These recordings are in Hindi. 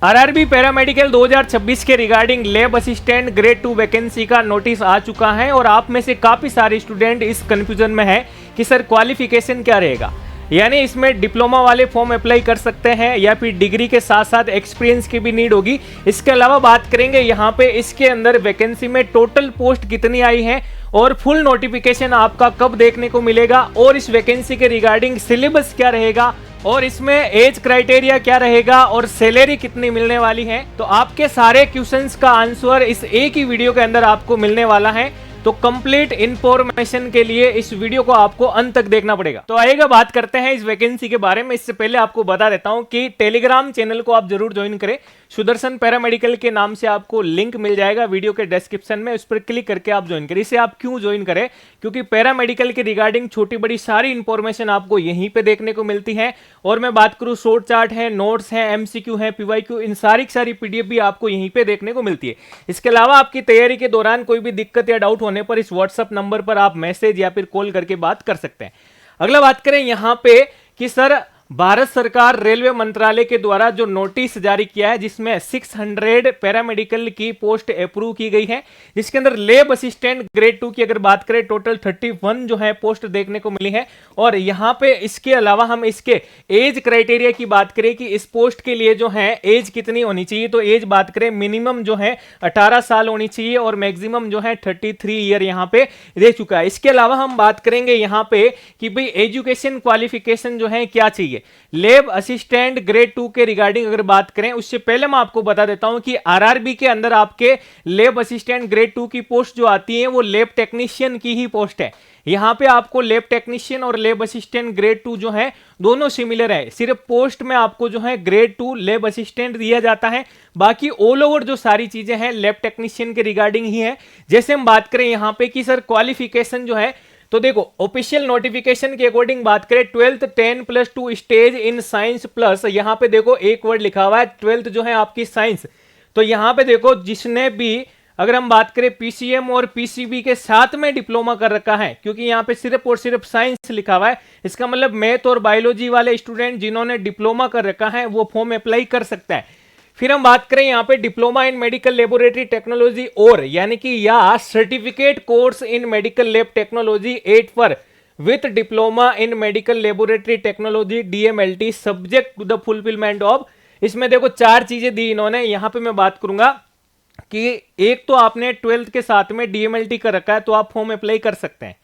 आरआरबी पैरामेडिकल 2026 के regarding lab assistant grade 2 vacancy का नोटिस आ चुका है और आप में से काफी सारे स्टूडेंट इस कंफ्यूजन में है कि सर क्वालिफिकेशन क्या रहेगा, यानी इसमें डिप्लोमा वाले फॉर्म अप्लाई कर सकते हैं या फिर डिग्री के साथ साथ एक्सपीरियंस की भी नीड होगी। इसके अलावा बात करेंगे यहाँ पे इसके अंदर वैकेंसी में टोटल पोस्ट कितनी आई है और फुल नोटिफिकेशन आपका कब देखने को मिलेगा और इस वैकेंसी के रिगार्डिंग सिलेबस क्या रहेगा और इसमें एज क्राइटेरिया क्या रहेगा और सैलरी कितनी मिलने वाली है। तो आपके सारे क्वेश्चंस का आंसर इस एक ही वीडियो के अंदर आपको मिलने वाला है, तो कंप्लीट इंफॉर्मेशन के लिए इस वीडियो को आपको अंत तक देखना पड़ेगा। तो आइएगा बात करते हैं इस वैकेंसी के बारे में। इससे पहले आपको बता देता हूं कि टेलीग्राम चैनल को आप जरूर ज्वाइन करें। सुदर्शन पैरामेडिकल के नाम से आपको लिंक मिल जाएगा वीडियो के डिस्क्रिप्शन में, उस पर क्लिक करके आप ज्वाइन करें। इसे आप क्यों ज्वाइन करें? क्योंकि पैरामेडिकल के रिगार्डिंग छोटी बड़ी सारी इंफॉर्मेशन आपको यहीं पे देखने को मिलती है। और मैं बात करूं शॉर्ट चार्ट है, नोट्स है, एमसीक्यू है, पीवाईक्यू, इन सारी पीडीएफ भी आपको यहीं पे देखने को मिलती है। इसके अलावा आपकी तैयारी के दौरान कोई भी दिक्कत या डाउट होने पर इस व्हाट्सएप नंबर पर आप मैसेज या फिर कॉल करके बात कर सकते हैं। अगला बात करें यहां पे कि सर भारत सरकार रेलवे मंत्रालय के द्वारा जो नोटिस जारी किया है जिसमें 600 पैरामेडिकल की पोस्ट अप्रूव की गई है, जिसके अंदर लैब असिस्टेंट ग्रेड 2 की अगर बात करें टोटल 31 जो है पोस्ट देखने को मिली है। और यहां पे इसके अलावा हम इसके एज क्राइटेरिया की बात करें कि इस पोस्ट के लिए जो है एज कितनी होनी चाहिए, तो एज बात करें मिनिमम जो है 18 साल होनी चाहिए और मैक्सिमम जो है 33 ईयर यहां पे दे चुका है। इसके अलावा हम बात करेंगे यहां पे कि भाई एजुकेशन क्वालिफिकेशन जो है क्या चाहिए। लैब असिस्टेंट ग्रेड 2 के रिगार्डिंग अगर बात करें, उससे पहले मैं आपको बता देता हूं कि आरआरबी के अंदर आपके लैब असिस्टेंट ग्रेड 2 की पोस्ट जो आती है वो लैब टेक्नीशियन की ही पोस्ट है। यहां पे आपको लैब टेक्नीशियन और लैब असिस्टेंट ग्रेड 2 जो है दोनों सिमिलर है, सिर्फ पोस्ट में आपको जो है ग्रेड 2 लैब असिस्टेंट दिया जाता है, बाकी ऑल ओवर जो सारी चीजें हैं लैब टेक्नीशियन के रिगार्डिंग ही है। जैसे हम बात करें यहां पे कि सर क्वालिफिकेशन जो है, तो देखो ऑफिशियल नोटिफिकेशन के अकॉर्डिंग बात करें 12th 10+2 stage in science plus, यहां पे देखो एक वर्ड लिखा हुआ है 12th जो है आपकी साइंस। तो यहां पे देखो जिसने भी अगर हम बात करें पीसीएम और पीसीबी के साथ में डिप्लोमा कर रखा है, क्योंकि यहां पे सिर्फ और सिर्फ साइंस लिखा हुआ है, इसका मतलब मैथ और बायोलॉजी वाले स्टूडेंट जिन्होंने डिप्लोमा कर रखा है वो फॉर्म अप्लाई कर सकता है। फिर हम बात करें यहां पे diploma in medical laboratory technology और यानी कि या certificate course in medical lab technology 8 पर with diploma in medical laboratory technology DMLT subject to the fulfilment of, इसमें देखो 4 चीजें दी इन्होंने। यहां पे मैं बात करूंगा कि एक तो आपने 12th के साथ में डीएमएलटी कर रखा है तो आप फॉर्म अप्लाई कर सकते हैं,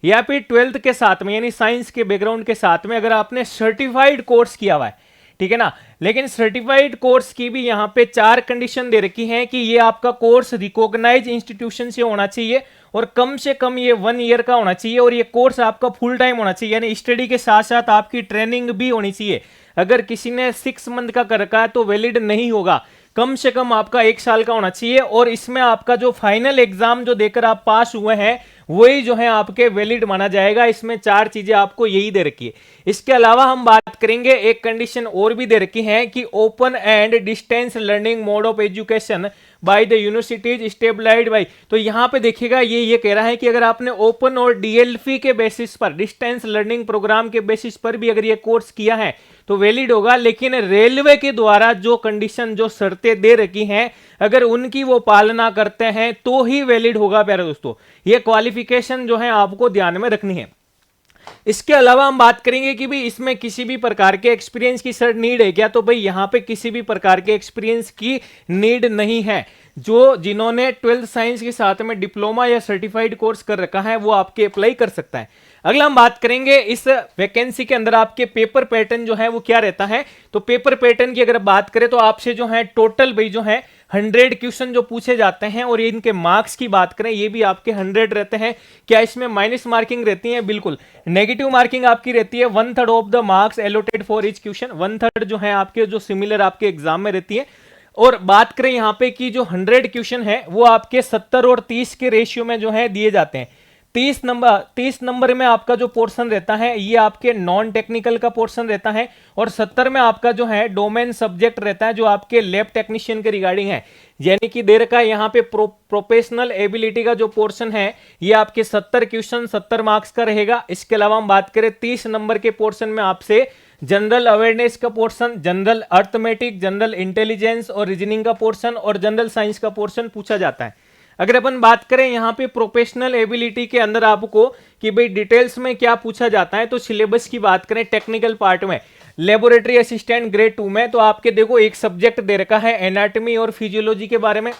या फिर 12th के साथ में यानी साइंस के बैकग्राउंड के साथ में अगर आपने सर्टिफाइड कोर्स किया हुआ है, ठीक है ना। लेकिन सर्टिफाइड कोर्स की भी यहां पे 4 कंडीशन दे रखी हैं कि ये आपका कोर्स रिकॉग्नाइज इंस्टीट्यूशन से होना चाहिए और कम से कम ये 1 ईयर का होना चाहिए और ये कोर्स आपका फुल टाइम होना चाहिए, यानी स्टडी के साथ साथ आपकी ट्रेनिंग भी होनी चाहिए। अगर किसी ने 6 मंथ का कर रखा है तो वैलिड नहीं होगा, कम से कम आपका 1 साल का होना चाहिए और इसमें आपका जो फाइनल एग्जाम जो देकर आप पास हुए हैं वही जो है आपके वैलिड माना जाएगा। इसमें 4 चीजें आपको यही दे रखी है। इसके अलावा हम बात करेंगे एक कंडीशन और भी दे रखी है कि open and distance learning mode of education by the universities stabilised by, तो यहां पे देखिएगा ये कह रहा है कि अगर आपने ओपन और डीएलपी के बेसिस पर डिस्टेंस लर्निंग प्रोग्राम के बेसिस पर भी अगर ये कोर्स किया है तो वैलिड होगा। लेकिन रेलवे के द्वारा जो कंडीशन जो शर्तें दे रखी हैं अगर उनकी वो पालना करते हैं तो ही वैलिड होगा प्यारे दोस्तों। ये क्वालिफिकेशन जो है आपको ध्यान में रखनी है। इसके अलावा हम बात करेंगे कि भाई इसमें किसी भी प्रकार के एक्सपीरियंस की सर नीड है क्या, तो भाई यहां पे किसी भी प्रकार के एक्सपीरियंस की नीड नहीं है। जो जिन्होंने 12th साइंस के साथ में डिप्लोमा या सर्टिफाइड कोर्स कर रखा है वो आपके अप्लाई कर सकता है। अगला हम बात करेंगे इस वैकेंसी के अंदर आपके पेपर पैटर्न जो है वो क्या रहता है। तो पेपर पैटर्न की अगर बात करें तो आपसे जो है टोटल भाई जो है 100 क्वेश्चन जो पूछे जाते हैं और इनके मार्क्स की बात करें ये भी आपके 100 रहते हैं। क्या इसमें माइनस मार्किंग रहती है? बिल्कुल, नेगेटिव मार्किंग आपकी रहती है 1/3 of the marks allotted for each question, 1/3 जो है आपके जो सिमिलर आपके एग्जाम में रहती है। और बात करें यहां पे कि जो 100 क्वेश्चन है वो आपके 70 और 30 के रेशियो में जो है दिए जाते हैं। 30 नंबर में आपका जो पोर्शन रहता है ये आपके नॉन टेक्निकल का पोर्शन रहता है और 70 में आपका जो है डोमेन सब्जेक्ट रहता है जो आपके लैब टेक्नीशियन के रिगार्डिंग है। यानी कि दे रखा है यहाँ पे प्रोफेशनल एबिलिटी का जो पोर्शन है ये आपके 70 क्वेश्चन 70 मार्क्स का रहेगा। इसके अलावा हम बात करें 30 नंबर के पोर्शन में आपसे जनरल अवेयरनेस का portion, general arithmetic, general intelligence और रीजनिंग का पोर्शन और जनरल साइंस का पोर्शन पूछा जाता है। अगर अपन बात करें यहाँ पे प्रोफेशनल एबिलिटी के अंदर आपको कि भाई डिटेल्स में क्या पूछा जाता है, तो सिलेबस की बात करें टेक्निकल पार्ट में, लेबोरेटरी असिस्टेंट ग्रेड 2 में, तो आपके देखो एक सब्जेक्ट दे रखा है एनाटॉमी और फिजियोलॉजी के बारे में।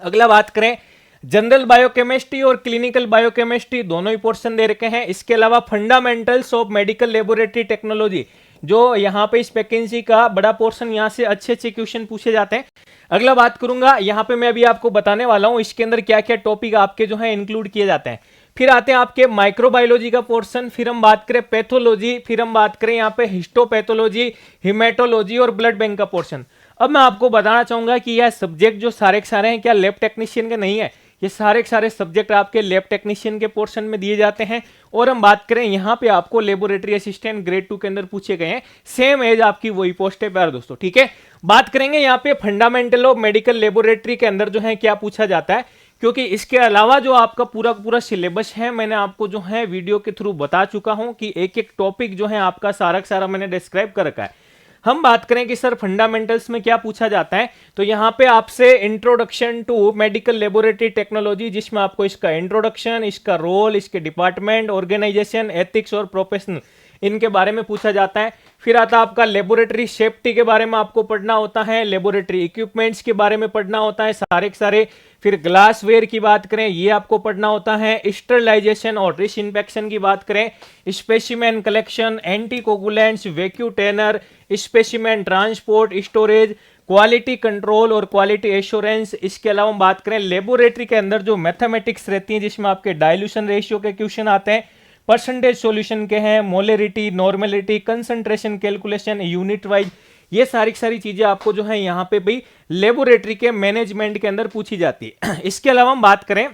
अगला बात करें जनरल बायोकेमिस्ट्री और क्लिनिकल बायोकेमिस्ट्री, दोनों ही पोर्शन दे रखे हैं। इसके अलावा fundamentals of medical laboratory technology, जो यहाँ पे इस वैकेंसी का बड़ा पोर्शन, यहाँ से अच्छे अच्छे क्वेश्चन पूछे जाते हैं। अगला बात करूंगा यहाँ पे मैं अभी आपको बताने वाला हूँ इसके अंदर क्या क्या टॉपिक आपके जो है इंक्लूड किए जाते हैं। फिर आते हैं आपके माइक्रोबायोलॉजी का पोर्शन, फिर हम बात करें पैथोलॉजी, फिर हम बात करें यहाँ पे हिस्टोपैथोलॉजी, हिमेटोलॉजी और ब्लड बैंक का पोर्शन। अब मैं आपको बताना चाहूंगा कि यह सब्जेक्ट जो सारे के सारे हैं क्या लैब टेक्नीशियन के नहीं है, ये सारे के सारे सब्जेक्ट आपके लैब टेक्नीशियन के पोर्शन में दिए जाते हैं। और हम बात करें यहाँ पे आपको लेबोरेटरी असिस्टेंट ग्रेड 2 के अंदर पूछे गए हैं, सेम एज आपकी वही पोस्ट है प्यार दोस्तों, ठीक है। बात करेंगे यहाँ पे फंडामेंटल ऑफ मेडिकल लेबोरेटरी के अंदर जो है क्या पूछा जाता है, क्योंकि इसके अलावा जो आपका पूरा पूरा सिलेबस है मैंने आपको जो है वीडियो के थ्रू बता चुका हूं कि एक एक टॉपिक जो है आपका सारा का सारा मैंने डिस्क्राइब कर रखा है। हम बात करें कि सर फंडामेंटल्स में क्या पूछा जाता है, तो यहाँ पे आपसे introduction to medical laboratory technology, जिसमें आपको इसका इंट्रोडक्शन, इसका रोल, इसके डिपार्टमेंट, ऑर्गेनाइजेशन, एथिक्स और प्रोफेशनल, इनके बारे में पूछा जाता है। फिर आता है आपका लेबोरेटरी सेफ्टी के बारे में आपको पढ़ना होता है, लेबोरेटरी इक्विपमेंट्स के बारे में पढ़ना होता है सारे के सारे। फिर ग्लासवेयर की बात करें ये आपको पढ़ना होता है, स्टरलाइजेशन और डिसइंफेक्शन की बात करें, specimen collection, anticoagulants, vacutainer, specimen transport, storage, quality control और क्वालिटी एश्योरेंस। इसके अलावा हम बात करें लेबोरेटरी के अंदर जो मैथमेटिक्स रहती है जिसमें आपके डाइल्यूशन रेशियो के क्वेश्चन आते हैं, परसेंटेज सॉल्यूशन के हैं, molarity, normality, concentration calculation, unit wise, ये सारी चीजें आपको जो है यहाँ पे भी लेबोरेटरी के मैनेजमेंट के अंदर पूछी जाती है। इसके अलावा हम बात करें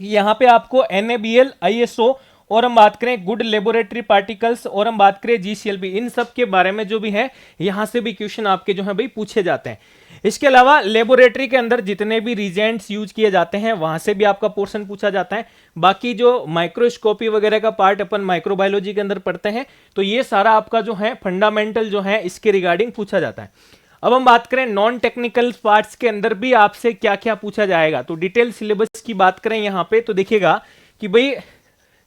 कि यहाँ पे आपको NABL, ISO और हम बात करें गुड लेबोरेटरी पार्टिकल्स और हम बात करें GCLB, इन सब के बारे में जो भी है यहाँ से भी क्वेश्चन आपके जो है भाई पूछे जाते हैं। इसके अलावा लेबोरेटरी के अंदर जितने भी रिजेंट्स यूज किए जाते हैं वहां से भी आपका पोर्शन पूछा जाता है। बाकी जो माइक्रोस्कोपी वगैरह का पार्ट अपन माइक्रोबायोलॉजी के अंदर पढ़ते हैं, तो ये सारा आपका जो है फंडामेंटल जो है इसके रिगार्डिंग पूछा जाता है। अब हम बात करें नॉन टेक्निकल पार्ट्स के अंदर भी आपसे क्या क्या पूछा जाएगा, तो डिटेल सिलेबस की बात करें यहाँ पे तो देखिएगा कि भाई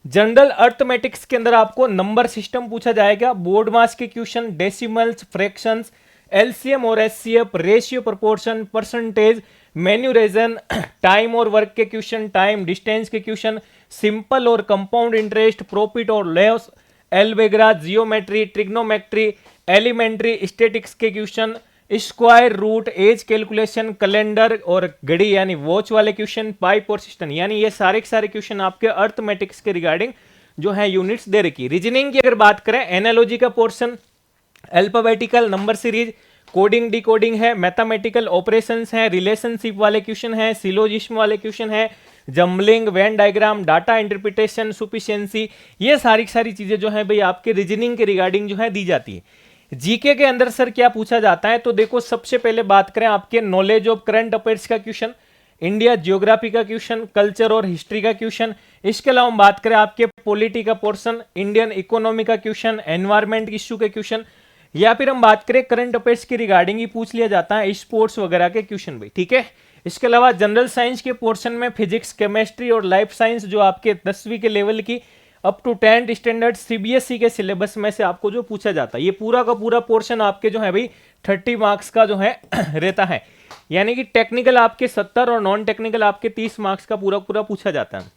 जनरल अर्थमेटिक्स के अंदर आपको नंबर सिस्टम पूछा जाएगा, बोर्ड मास के क्वेश्चन, डेसिमल्स, फ्रैक्शंस, LCM और SCF, ratio, proportion, percentage, mensuration, time और वर्क के क्वेश्चन, टाइम डिस्टेंस के क्वेश्चन, सिंपल और कंपाउंड इंटरेस्ट, प्रॉफिट और loss, algebra, geometry, trigonometry, elementary statistics के question, square root, age calculation, calendar और घड़ी यानी वॉच वाले क्वेश्चन, पाइप और सिस्टम, यानी ये सारे के सारे क्वेश्चन आपके अर्थमेटिक्स के रिगार्डिंग जो है यूनिट्स दे रखी। रीजनिंग की अगर बात करें, एनालॉजी का portion, alphabetical number series, coding decoding है, मैथमेटिकल ऑपरेशंस है, रिलेशनशिप वाले क्वेश्चन है, सिलोजिस्म वाले क्वेश्चन है, jumbling, Venn diagram, data interpretation, sufficiency, ये सारी चीजें जो है भाई आपके रीजनिंग के रिगार्डिंग जो है दी जाती है। जीके के अंदर सर क्या पूछा जाता है, तो देखो सबसे पहले बात करें आपके नॉलेज ऑफ करंट अफेयर्स का क्वेश्चन, इंडिया ज्योग्राफी का क्वेश्चन, कल्चर और हिस्ट्री का क्वेश्चन। इसके अलावा हम बात करें आपके पॉलिटी का पोर्शन, इंडियन इकोनॉमी का क्वेश्चन, एनवायरमेंट इश्यू के क्वेश्चन, या फिर हम बात करें करंट अफेयर्स की रिगार्डिंग ही पूछ लिया जाता है, स्पोर्ट्स वगैरह के क्वेश्चन भी, ठीक है। इसके अलावा जनरल साइंस के पोर्शन में फिजिक्स, केमिस्ट्री और लाइफ साइंस जो आपके 10वीं के लेवल की up to 10th standard CBSE के सिलेबस में से आपको जो पूछा जाता है, ये पूरा का पूरा पोर्शन आपके जो है भाई 30 मार्क्स का जो है रहता है, यानी कि टेक्निकल आपके 70 और नॉन टेक्निकल आपके 30 मार्क्स का पूरा पूरा पूछा जाता है।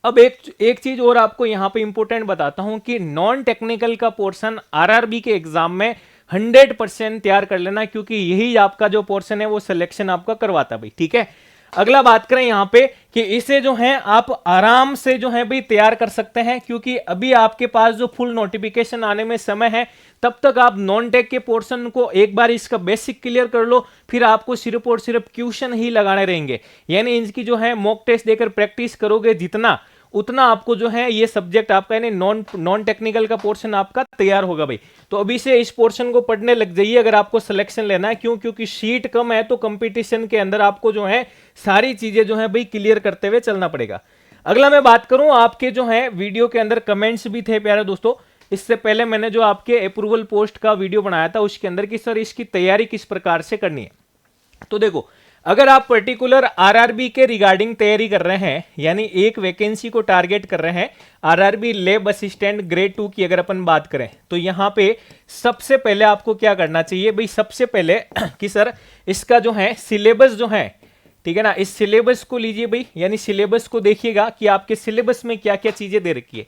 अब एक चीज और आपको यहाँ पे इंपॉर्टेंट बताता हूं कि नॉन टेक्निकल का पोर्शन RRB के एग्जाम में 100% तैयार कर लेना, क्योंकि यही आपका जो पोर्शन है वो सिलेक्शन आपका करवाता भाई, ठीक है। अगला बात करें यहाँ पे कि इसे जो है आप आराम से जो है भाई तैयार कर सकते हैं, क्योंकि अभी आपके पास जो फुल नोटिफिकेशन आने में समय है, तब तक आप नॉन टेक के पोर्शन को एक बार इसका बेसिक क्लियर कर लो, फिर आपको सिर्फ और सिर्फ क्वेश्चन ही लगाने रहेंगे, यानी इनकी जो है मॉक टेस्ट देकर प्रैक्टिस करोगे जितना, उतना आपको जो है ये सब्जेक्ट आपका यानी नॉन टेक्निकल का पोर्शन आपका तैयार होगा भाई। तो अभी से इस पोर्शन को पढ़ने लग जाइए अगर आपको सिलेक्शन लेना है, क्यों? क्योंकि सीट कम है, तो कंपटीशन के अंदर आपको जो है सारी चीजें जो है भाई क्लियर करते हुए चलना पड़ेगा। अगला मैं बात करूं, आपके जो है वीडियो के अंदर कमेंट्स भी थे प्यारे दोस्तों इससे पहले मैंने जो आपके अप्रूवल पोस्ट का वीडियो बनाया था उसके अंदर कि सर इसकी तैयारी किस प्रकार से करनी है। तो देखो, अगर आप पर्टिकुलर आरआरबी के रिगार्डिंग तैयारी कर रहे हैं, यानी एक वैकेंसी को टारगेट कर रहे हैं, आरआरबी लैब असिस्टेंट ग्रेड 2 की अगर अपन बात करें, तो यहां पे सबसे पहले आपको क्या करना चाहिए भाई, सबसे पहले कि सर इसका जो है सिलेबस जो है, ठीक है ना, इस सिलेबस को लीजिए भाई, यानी सिलेबस को देखिएगा कि आपके सिलेबस में क्या क्या चीजें दे रखी है।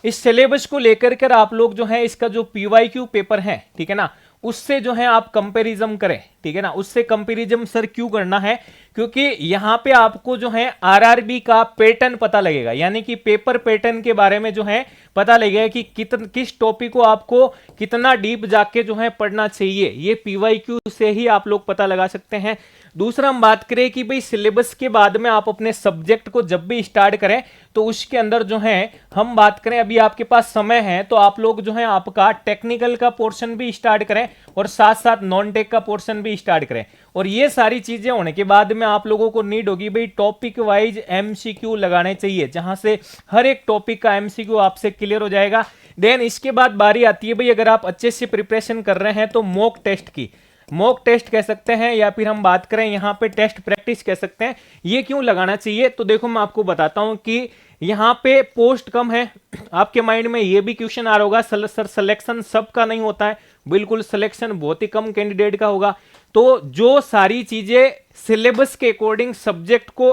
इस सिलेबस को लेकर कर आप लोग जो है इसका जो पीवाईक्यू पेपर है, ठीक है ना, उससे जो है आप कंपैरिजन करें, ठीक है ना। उससे कंपैरिजन सर क्यों करना है, क्योंकि यहां पे आपको जो है आरआरबी का पैटर्न पता लगेगा, यानी कि पेपर पैटर्न के बारे में जो है पता लगेगा कि किस टॉपिक को आपको कितना डीप जाके जो है पढ़ना चाहिए, ये पीवाईक्यू से ही आप लोग पता लगा सकते हैं। दूसरा हम बात करें कि भाई सिलेबस के बाद में आप अपने सब्जेक्ट को जब भी स्टार्ट करें तो उसके अंदर जो है हम बात करें, अभी आपके पास समय है तो आप लोग जो है आपका टेक्निकल का पोर्शन भी स्टार्ट करें और साथ साथ नॉन टेक का पोर्शन भी स्टार्ट करें। और ये सारी चीजें होने के बाद में आप लोगों को नीड होगी भाई टॉपिक वाइज एमसीक्यू लगाने चाहिए, जहां से हर एक टॉपिक का एमसीक्यू आपसे क्लियर हो जाएगा। देन इसके बाद बारी आती है भाई, अगर आप अच्छे से प्रिपरेशन कर रहे हैं तो मॉक टेस्ट की, मॉक टेस्ट कह सकते हैं या फिर हम बात करें यहाँ पे टेस्ट प्रैक्टिस कह सकते हैं। ये क्यों लगाना चाहिए, तो देखो मैं आपको बताता हूं कि यहाँ पे पोस्ट कम है। आपके माइंड में ये भी क्वेश्चन आ रहा होगा सर सिलेक्शन सबका नहीं होता है, बिल्कुल सिलेक्शन बहुत ही कम कैंडिडेट का होगा। तो जो सारी चीजें सिलेबस के अकॉर्डिंग सब्जेक्ट को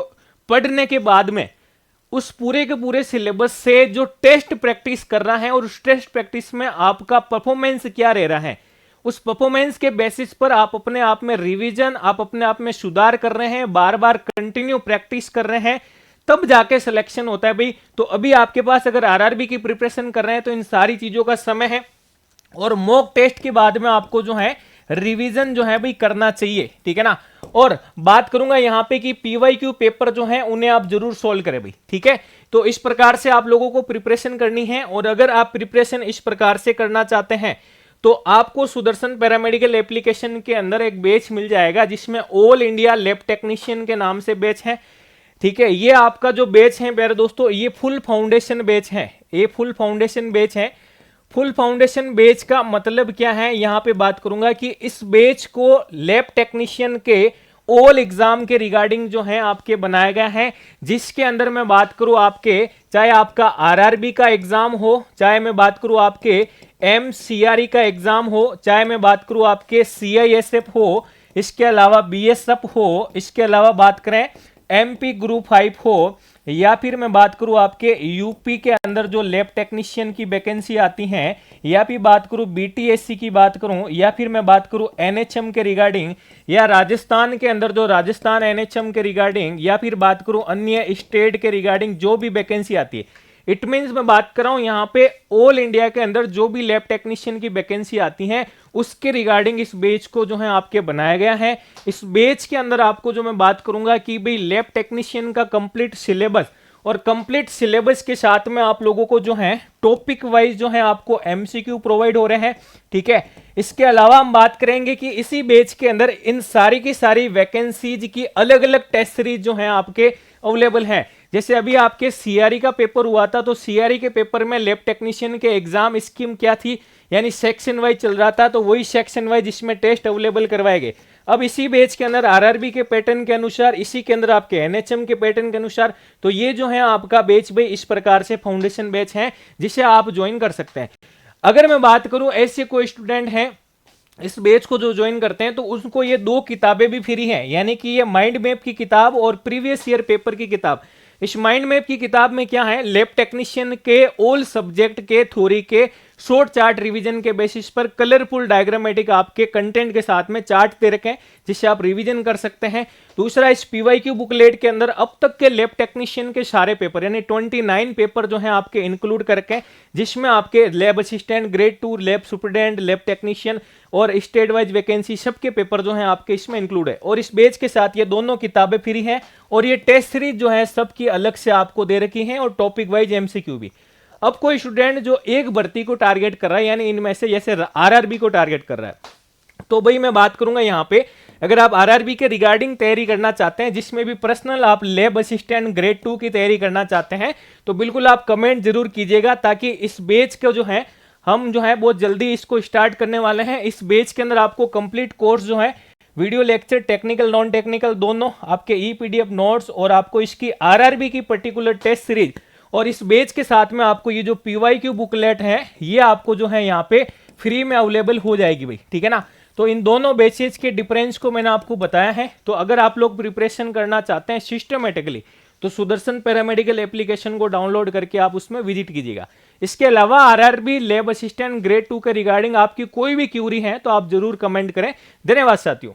पढ़ने के बाद में उस पूरे के पूरे सिलेबस से जो टेस्ट प्रैक्टिस कर रहा है और उस टेस्ट प्रैक्टिस में आपका परफॉर्मेंस क्या रह रहा है, उस परफॉर्मेंस के बेसिस पर आप अपने आप में रिवीजन, आप अपने आप में सुधार कर रहे हैं, बार बार कंटिन्यू प्रैक्टिस कर रहे हैं, तब जाके सिलेक्शन होता है भाई। तो अभी आपके पास अगर आरआरबी की प्रिपरेशन कर रहे हैं तो इन सारी चीजों का समय है, और मॉक टेस्ट के बाद में आपको जो है रिवीजन जो है भाई करना चाहिए, ठीक है ना। और बात करूंगा यहां पे कि पीवाईक्यू पेपर जो है उन्हें आप जरूर सोल्व करें भाई, ठीक है। तो इस प्रकार से आप लोगों को प्रिपरेशन करनी है, और अगर आप प्रिपरेशन इस प्रकार से करना चाहते हैं तो आपको सुदर्शन पैरामेडिकल एप्लीकेशन के अंदर एक बैच मिल जाएगा जिसमें ऑल इंडिया लैब टेक्नीशियन के नाम से बैच है, ठीक है। ये आपका जो बैच है प्यारे दोस्तों, ये फुल फाउंडेशन बैच है, ये फुल फाउंडेशन बैच है। फुल फाउंडेशन बैच का मतलब क्या है, यहां पे बात करूंगा कि इस बैच को लैब टेक्नीशियन के ऑल एग्जाम के रिगार्डिंग जो है आपके बनाया गया है, जिसके अंदर मैं बात करूं आपके, चाहे आपका आरआरबी का एग्जाम हो, चाहे मैं बात करूं आपके एमसीआरई का एग्जाम हो, चाहे मैं बात करूं आपके सीआईएसएफ हो, इसके अलावा बीएसएफ हो, इसके अलावा बात करें एमपी ग्रुप 5 हो, या फिर मैं बात करूं आपके यूपी के अंदर जो लैब टेक्नीशियन की वैकेंसी आती हैं, या फिर बात करूं बीटीएससी की बात करूं, या फिर मैं बात करूं एनएचएम के रिगार्डिंग, या राजस्थान के अंदर जो राजस्थान एनएचएम के रिगार्डिंग, या फिर बात करूं अन्य स्टेट के रिगार्डिंग जो भी वैकेंसी आती है। इट मीन्स मैं बात कर रहा हूं यहां पे ऑल इंडिया के अंदर जो भी लैब टेक्नीशियन की वैकेंसी आती है उसके रिगार्डिंग इस बैच को जो है आपके बनाया गया है। इस बैच के अंदर आपको जो मैं बात करूंगा कि भाई लैब टेक्नीशियन का कंप्लीट सिलेबस, और कंप्लीट सिलेबस के साथ में आप लोगों को जो है टॉपिक वाइज जो है आपको एमसीक्यू प्रोवाइड हो रहे हैं, ठीक है। इसके अलावा हम बात करेंगे कि इसी बैच के अंदर इन सारी की सारी वैकेंसीज की अलग अलग टेस्ट सीरीज जो है आपके अवेलेबल हैं। जैसे अभी आपके सीआरई का पेपर हुआ था, तो सीआरई के पेपर में लैब टेक्नीशियन के एग्जाम स्कीम क्या थी, यानी सेक्शन वाइज चल रहा था, तो वही सेक्शन वाइज इसमें टेस्ट अवेलेबल करवाए गए। अब इसी बैच के अंदर आरआरबी के पैटर्न के अनुसार, इसी के अंदर आपके एनएचएम के पैटर्न के अनुसार, तो ये जो है आपका बैच भाई इस प्रकार से फाउंडेशन बैच है जिसे आप ज्वाइन कर सकते हैं। अगर मैं बात करूं ऐसे कोई स्टूडेंट हैं इस बैच को जो ज्वाइन करते हैं तो उसको ये 2 किताबें भी फ्री हैं, यानी कि ये माइंड मैप की किताब और प्रीवियस ईयर पेपर की किताब। इस माइंड मैप की किताब में क्या है, लैब टेक्नीशियन के ऑल सब्जेक्ट के थ्योरी के शॉर्ट चार्ट रिवीजन के बेसिस पर कलरफुल डायग्रामेटिक आपके कंटेंट के साथ में चार्ट दे रखे हैं जिससे आप रिवीजन कर सकते हैं। दूसरा, इस पीवाईक्यू बुकलेट के अंदर अब तक के लैब टेक्नीशियन के सारे पेपर यानी 29 पेपर जो हैं आपके इंक्लूड करके हैं, जिसमें आपके lab assistant grade 2, lab superintendent, lab technician और स्टेट वाइज वैकेंसी सबके पेपर जो हैं आपके इसमें इंक्लूड है। और इस बैच के साथ ये दोनों किताबें फ्री हैं और ये टेस्ट सीरीज जो है सबकी अलग से आपको दे रखी हैं और टॉपिक वाइज एमसीक्यू भी। अब कोई स्टूडेंट जो एक भर्ती को टारगेट कर रहा है, यानी इनमें से जैसे आरआरबी को टारगेट कर रहा है, तो भाई मैं बात करूंगा यहाँ पे, अगर आप आरआरबी के रिगार्डिंग तैयारी करना चाहते हैं जिसमें भी पर्सनल आप लैब असिस्टेंट ग्रेड 2 की तैयारी करना चाहते हैं, तो बिल्कुल आप कमेंट जरूर कीजिएगा ताकि इस बैच का जो है हम जो है बहुत जल्दी इसको स्टार्ट करने वाले हैं। इस बैच के अंदर आपको कंप्लीट कोर्स जो है video lecture, technical non technical दोनों, आपके ई पीडीएफ नोट्स और आपको इसकी आरआरबी की पर्टिकुलर टेस्ट सीरीज, और इस बैच के साथ में आपको ये जो पीवाईक्यू बुकलेट है ये आपको जो है यहाँ पे फ्री में अवेलेबल हो जाएगी भाई, ठीक है ना। तो इन दोनों बैचेज के डिफरेंस को मैंने आपको बताया है। तो अगर आप लोग प्रिपरेशन करना चाहते हैं सिस्टमेटिकली तो सुदर्शन पैरामेडिकल एप्लीकेशन को डाउनलोड करके आप उसमें विजिट कीजिएगा। इसके अलावा आरआरबी, लैब असिस्टेंट ग्रेड 2 के रिगार्डिंग आपकी कोई भी क्यूरी है तो आप जरूर कमेंट करें। धन्यवाद साथियों।